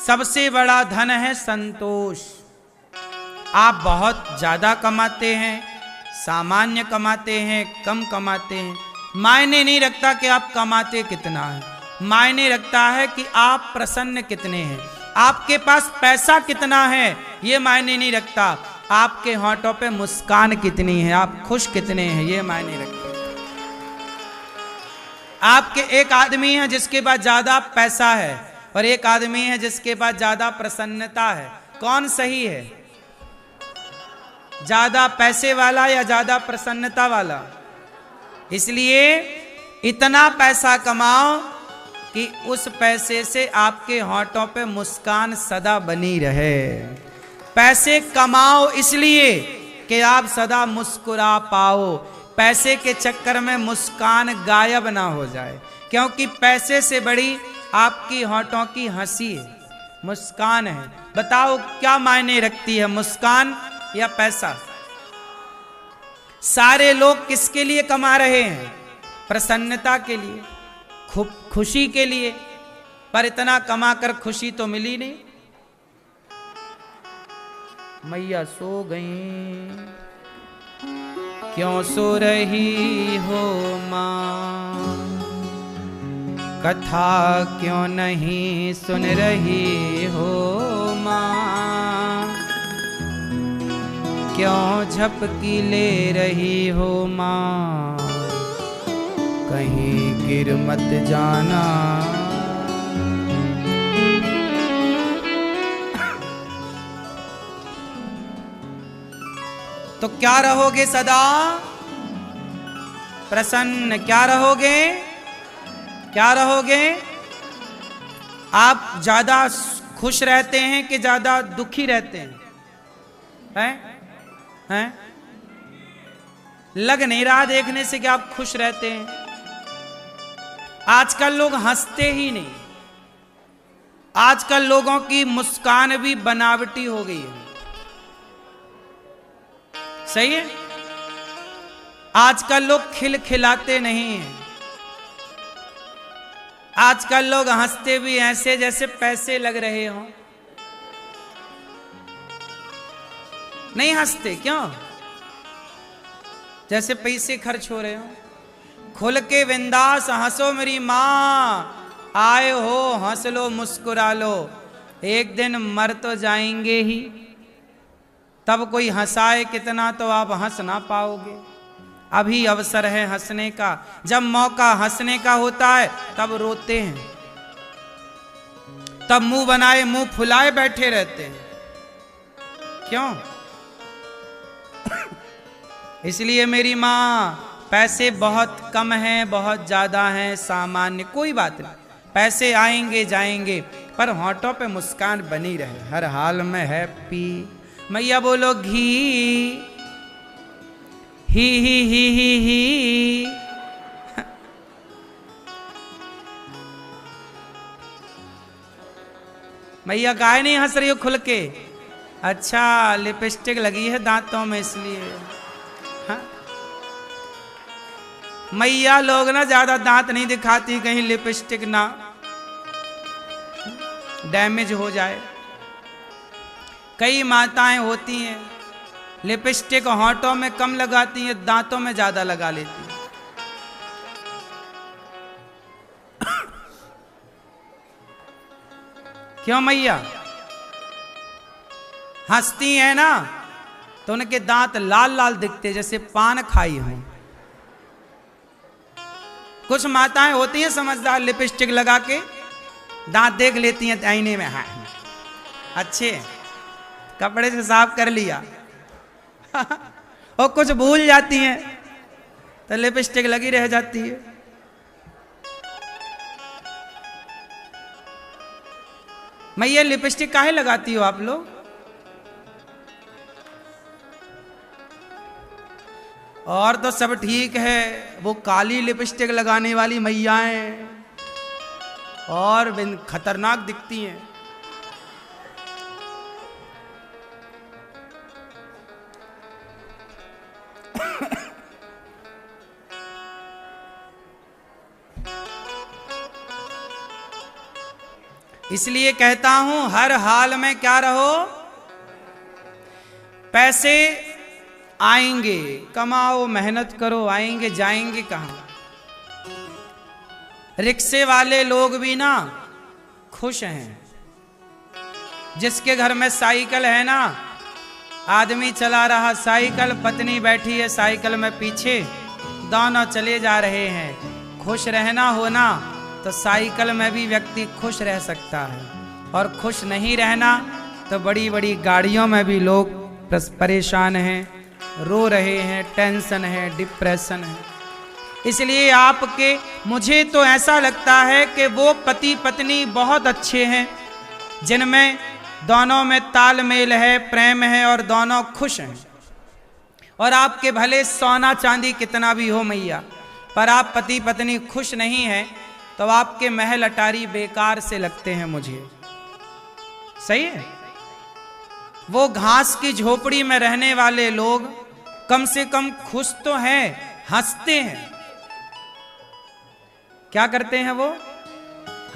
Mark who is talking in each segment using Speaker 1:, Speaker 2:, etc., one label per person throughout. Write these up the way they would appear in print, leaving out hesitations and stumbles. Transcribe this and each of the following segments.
Speaker 1: सबसे बड़ा धन है संतोष। आप बहुत ज्यादा कमाते हैं, सामान्य कमाते हैं, कम कमाते हैं, मायने नहीं रखता कि आप कमाते कितना है, मायने रखता है कि आप प्रसन्न कितने हैं। आपके पास पैसा कितना है ये मायने नहीं रखता, आपके होंठों पे मुस्कान कितनी है, आप खुश कितने हैं ये मायने रखते हैं। आपके एक आदमी है जिसके पास ज्यादा पैसा है और एक आदमी है जिसके पास ज्यादा प्रसन्नता है, कौन सही है? ज्यादा पैसे वाला या ज्यादा प्रसन्नता वाला? इसलिए इतना पैसा कमाओ कि उस पैसे से आपके होंठों पे मुस्कान सदा बनी रहे। पैसे कमाओ इसलिए कि आप सदा मुस्कुरा पाओ, पैसे के चक्कर में मुस्कान गायब ना हो जाए, क्योंकि पैसे से बड़ी आपकी होंठों की हंसी है, मुस्कान है। बताओ क्या मायने रखती है, मुस्कान या पैसा? सारे लोग किसके लिए कमा रहे हैं? प्रसन्नता के लिए, खुशी के लिए, पर इतना कमाकर खुशी तो मिली नहीं। मैया सो गई, क्यों सो रही हो माँ, कथा क्यों नहीं सुन रही हो माँ, क्यों झपकी ले रही हो माँ, कहीं गिर मत जाना। तो क्या रहोगे सदा प्रसन्न? क्या रहोगे? क्या रहोगे? आप ज्यादा खुश रहते हैं कि ज्यादा दुखी रहते हैं? हैं? लग नहीं रहा देखने से कि आप खुश रहते हैं। आजकल लोग हंसते ही नहीं, आजकल लोगों की मुस्कान भी बनावटी हो गई है। सही है? आजकल लोग खिलखिलाते नहीं हैं, आजकल लोग हंसते भी ऐसे जैसे पैसे लग रहे हों। नहीं हंसते क्यों? जैसे पैसे खर्च हो रहे हो। खुल के बिंदास हंसो मेरी माँ, आए हो हंस लो मुस्कुरा लो, एक दिन मर तो जाएंगे ही, तब कोई हंसाए कितना तो आप हंस ना पाओगे। अभी अवसर है हंसने का, जब मौका हंसने का होता है तब रोते हैं, तब मुंह बनाए मुंह फुलाए बैठे रहते हैं। क्यों? इसलिए मेरी माँ, पैसे बहुत कम हैं, बहुत ज्यादा हैं, सामान्य, कोई बात नहीं, पैसे आएंगे जाएंगे, पर होंठों पे मुस्कान बनी रहे, हर हाल में हैप्पी। मैया बोलो घी ही। मैया गाय नहीं हंस रही हो खुल के? अच्छा, लिपस्टिक लगी है दांतों में इसलिए। हाँ? मैया लोग ना ज्यादा दांत नहीं दिखाती, कहीं लिपस्टिक ना डैमेज हो जाए। कई माताएं होती हैं लिपस्टिक होंठों में कम लगाती हैं, दांतों में ज्यादा लगा लेती हैं। क्यों मैया? हंसती है ना तो उनके दांत लाल लाल दिखते जैसे पान खाई हो। कुछ माताएं होती हैं समझदार, लिपस्टिक लगा के दांत देख लेती हैं आईने में, हाँ अच्छे कपड़े से साफ कर लिया और कुछ भूल जाती हैं तो लिपस्टिक लगी रह जाती है। मैं ये लिपस्टिक काहे लगाती हो आप लोग? और तो सब ठीक है, वो काली लिपस्टिक लगाने वाली मैयाएं और खतरनाक दिखती हैं। इसलिए कहता हूं हर हाल में क्या रहो, पैसे आएंगे, कमाओ, मेहनत करो, आएंगे, जाएंगे कहां। रिक्शे वाले लोग भी ना खुश हैं। जिसके घर में साइकिल है ना, आदमी चला रहा साइकिल, पत्नी बैठी है साइकिल में पीछे, दोनों चले जा रहे हैं। खुश रहना हो ना तो साइकिल में भी व्यक्ति खुश रह सकता है, और खुश नहीं रहना तो बड़ी बड़ी गाड़ियों में भी लोग परेशान हैं, रो रहे हैं, टेंशन है, डिप्रेशन है। इसलिए आपके, मुझे तो ऐसा लगता है कि वो पति पत्नी बहुत अच्छे हैं जिनमें दोनों में तालमेल है, प्रेम है और दोनों खुश हैं। और आपके भले सोना चांदी कितना भी हो मैया, पर आप पति पत्नी खुश नहीं हैं तो आपके महल अटारी बेकार से लगते हैं मुझे। सही है? वो घास की झोपड़ी में रहने वाले लोग कम से कम खुश तो हैं, हंसते हैं। क्या करते हैं वो?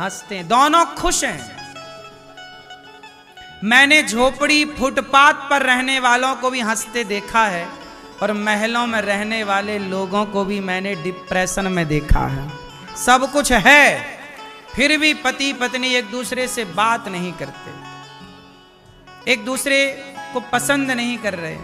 Speaker 1: हंसते हैं, दोनों खुश हैं। मैंने झोपड़ी फुटपाथ पर रहने वालों को भी हंसते देखा है, और महलों में रहने वाले लोगों को भी मैंने डिप्रेशन में देखा है। सब कुछ है, फिर भी पति पत्नी एक दूसरे से बात नहीं करते, एक दूसरे को पसंद नहीं कर रहे।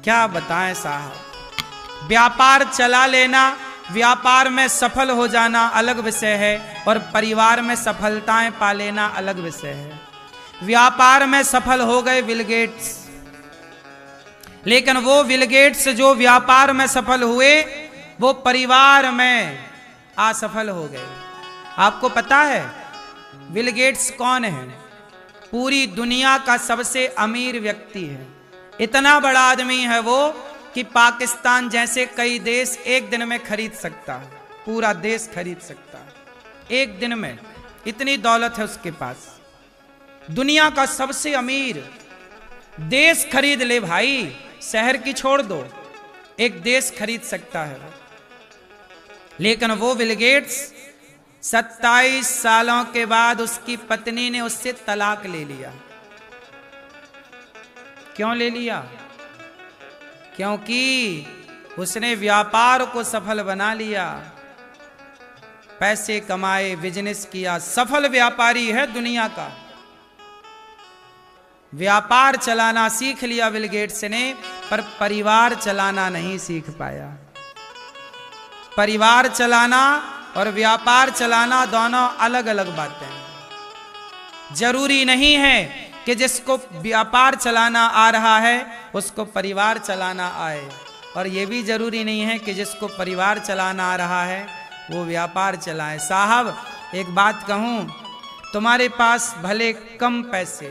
Speaker 1: क्या बताएं साहब, व्यापार चला लेना, व्यापार में सफल हो जाना अलग विषय है, और परिवार में सफलताएं पा लेना अलग विषय है। व्यापार में सफल हो गए बिल गेट्स, लेकिन वो बिल गेट्स जो व्यापार में सफल हुए वो परिवार में असफल हो गए। आपको पता है बिल गेट्स कौन है? पूरी दुनिया का सबसे अमीर व्यक्ति है। इतना बड़ा आदमी है वो कि पाकिस्तान जैसे कई देश एक दिन में खरीद सकता है, पूरा देश खरीद सकता है एक दिन में, इतनी दौलत है उसके पास। दुनिया का सबसे अमीर, देश खरीद ले भाई, शहर की छोड़ दो, एक देश खरीद सकता है। लेकिन वो बिल गेट्स 27 सालों के बाद उसकी पत्नी ने उससे तलाक ले लिया। क्यों ले लिया? क्योंकि उसने व्यापार को सफल बना लिया, पैसे कमाए, बिजनेस किया, सफल व्यापारी है दुनिया का। व्यापार चलाना सीख लिया बिल गेट्स ने, पर परिवार चलाना नहीं सीख पाया। परिवार चलाना और व्यापार चलाना दोनों अलग अलग बातें हैं। जरूरी नहीं है कि जिसको व्यापार चलाना आ रहा है उसको परिवार चलाना आए, और यह भी जरूरी नहीं है कि जिसको परिवार चलाना आ रहा है वो व्यापार चलाए। साहब एक बात कहूं, तुम्हारे पास भले कम पैसे,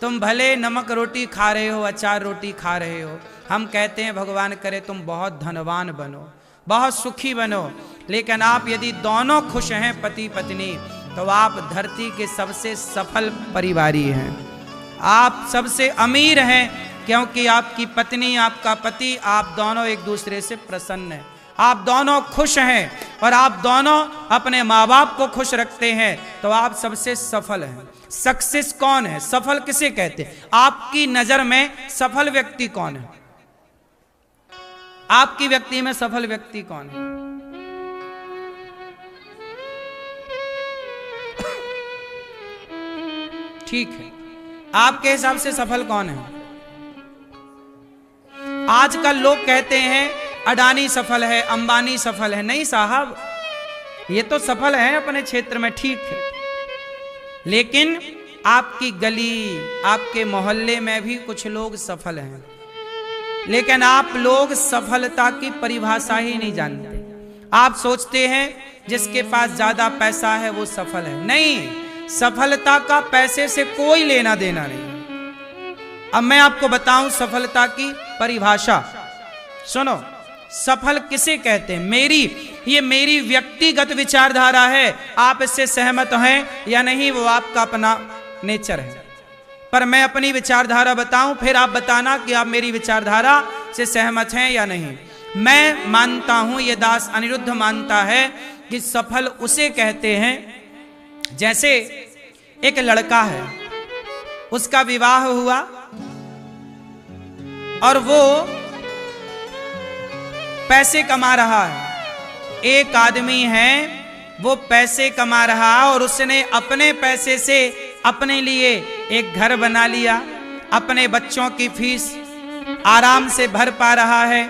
Speaker 1: तुम भले नमक रोटी खा रहे हो, अचार रोटी खा रहे हो, हम कहते हैं भगवान करे तुम बहुत धनवान बनो, बहुत सुखी बनो, लेकिन आप यदि दोनों खुश हैं पति पत्नी तो आप धरती के सबसे सफल परिवारी हैं, आप सबसे अमीर हैं, क्योंकि आपकी पत्नी, आपका पति, आप दोनों एक दूसरे से प्रसन्न हैं, आप दोनों खुश हैं, और आप दोनों अपने माँ बाप को खुश रखते हैं, तो आप सबसे सफल हैं। सक्सेस कौन है? सफल किसे कहते हैं? आपकी नजर में सफल व्यक्ति कौन है? आपकी व्यक्ति में सफल व्यक्ति कौन है? ठीक है, आपके हिसाब से सफल कौन है? आजकल लोग कहते हैं अडानी सफल है, अंबानी सफल है। नहीं साहब, ये तो सफल है अपने क्षेत्र में, ठीक है, लेकिन आपकी गली, आपके मोहल्ले में भी कुछ लोग सफल हैं, लेकिन आप लोग सफलता की परिभाषा ही नहीं जानते। आप सोचते हैं जिसके पास ज्यादा पैसा है वो सफल है। नहीं, सफलता का पैसे से कोई लेना देना नहीं। अब मैं आपको बताऊं सफलता की परिभाषा, सुनो। सफल किसे कहते हैं? ये मेरी व्यक्तिगत विचारधारा है, आप इससे सहमत हैं या नहीं वो आपका अपना नेचर है, पर मैं अपनी विचारधारा बताऊं, फिर आप बताना कि आप मेरी विचारधारा से सहमत हैं या नहीं। मैं मानता हूं, ये दास अनिरुद्ध मानता है कि सफल उसे कहते हैं जैसे एक लड़का है, उसका विवाह हुआ और वो पैसे कमा रहा है। एक आदमी है, वो पैसे कमा रहा और उसने अपने पैसे से अपने लिए एक घर बना लिया, अपने बच्चों की फीस आराम से भर पा रहा है,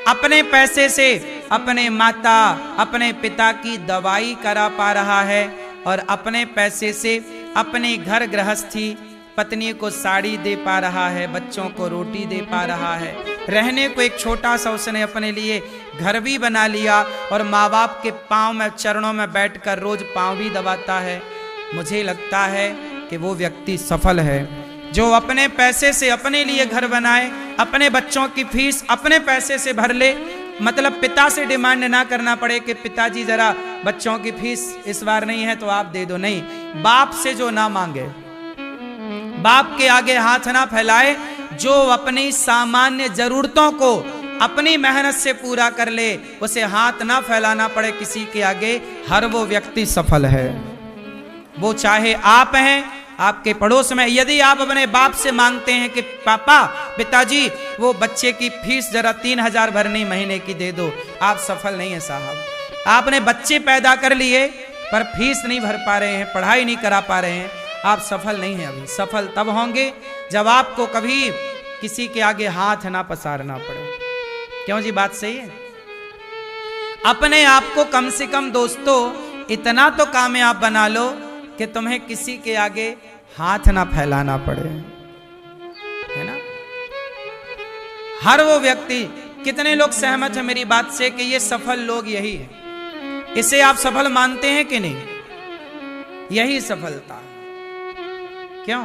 Speaker 1: अपने पैसे से अपने माता अपने पिता की दवाई करा पा रहा है, और अपने पैसे से अपने घर गृहस्थी पत्नी को साड़ी दे पा रहा है, बच्चों को रोटी दे पा रहा है, रहने को एक छोटा सा उसने अपने लिए घर भी बना लिया, और माँ बाप के पाँव में चरणों में बैठकर रोज पाँव भी दबाता है। मुझे लगता है कि वो व्यक्ति सफल है जो अपने पैसे से अपने लिए घर बनाए, अपने बच्चों की फीस अपने पैसे से भर ले, मतलब पिता से डिमांड ना करना पड़े कि पिताजी जरा बच्चों की फीस इस बार नहीं है तो आप दे दो, नहीं, बाप से जो ना मांगे, बाप के आगे हाथ ना फैलाए, जो अपनी सामान्य जरूरतों को अपनी मेहनत से पूरा कर ले, उसे हाथ ना फैलाना पड़े किसी के आगे, हर वो व्यक्ति सफल है। वो चाहे आप हैं, आपके पड़ोस में, यदि आप अपने बाप से मांगते हैं कि पापा पिताजी वो बच्चे की फीस जरा 3,000 भरनी महीने की दे दो, आप सफल नहीं है साहब। आपने बच्चे पैदा कर लिए पर फीस नहीं भर पा रहे हैं, पढ़ाई नहीं करा पा रहे हैं, आप सफल नहीं हैं अभी। सफल तब होंगे जब आपको कभी किसी के आगे हाथ ना पसारना पड़े। क्यों जी, बात सही है? अपने आप को कम से कम दोस्तों इतना तो कामयाब बना लो कि तुम्हें किसी के आगे हाथ ना फैलाना पड़े, है ना। हर वो व्यक्ति, कितने लोग सहमत हैं मेरी बात से कि ये सफल लोग यही है? इसे आप सफल मानते हैं कि नहीं? यही सफलता है। क्यों?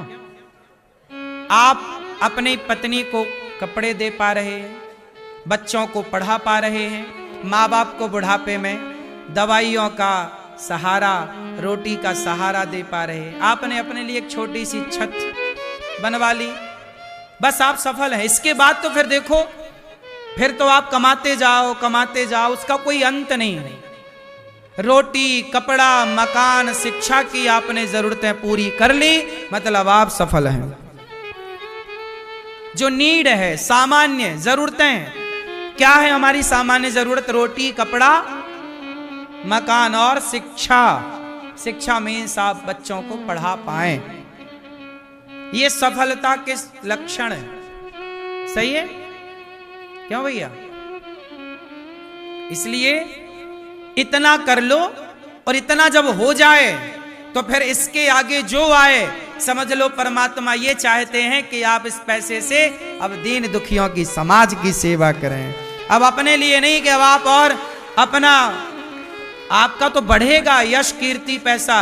Speaker 1: आप अपनी पत्नी को कपड़े दे पा रहे हैं, बच्चों को पढ़ा पा रहे हैं, माँ बाप को बुढ़ापे में दवाइयों का सहारा, रोटी का सहारा दे पा रहे हैं, आपने अपने लिए एक छोटी सी छत बनवा ली, बस आप सफल हैं। इसके बाद तो फिर देखो, फिर तो आप कमाते जाओ, उसका कोई अंत नहीं है। रोटी, कपड़ा, मकान, शिक्षा की आपने जरूरतें पूरी कर ली, मतलब आप सफल हैं। जो नीड है, सामान्य जरूरतें, क्या है हमारी सामान्य जरूरत? रोटी, कपड़ा, मकान और शिक्षा। शिक्षा मीन्स आप बच्चों को पढ़ा पाएं। ये सफलता के लक्षण है। सही है? क्यों भैया? इसलिए इतना कर लो, और इतना जब हो जाए तो फिर इसके आगे जो आए समझ लो परमात्मा ये चाहते हैं कि आप इस पैसे से अब दीन दुखियों की, समाज की सेवा करें। अब अपने लिए नहीं कि अब आप और अपना, आपका तो बढ़ेगा यश, कीर्ति, पैसा,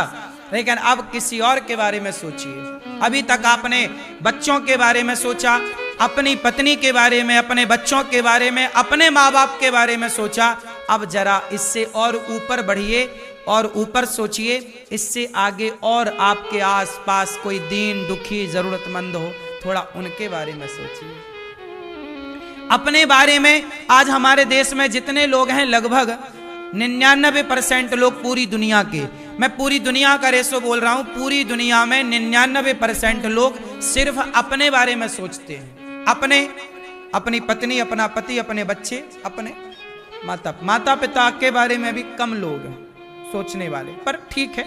Speaker 1: लेकिन अब किसी और के बारे में सोचिए। अभी तक आपने बच्चों के बारे में सोचा, अपनी पत्नी के बारे में, अपने बच्चों के बारे में, अपने माँ बाप के बारे में सोचा, अब जरा इससे और ऊपर बढ़िए और ऊपर सोचिए, इससे आगे और आपके आसपास कोई दीन दुखी जरूरतमंद हो, थोड़ा उनके बारे में सोचिए। अपने बारे में आज हमारे देश में जितने लोग हैं, लगभग 99% लोग पूरी दुनिया के, मैं पूरी दुनिया का रेशो बोल रहा हूं, पूरी दुनिया में 99% लोग सिर्फ अपने बारे में सोचते हैं। अपनी पत्नी, अपना पति, अपने बच्चे, अपने माता पिता के बारे में भी कम लोग हैं सोचने वाले, पर ठीक है।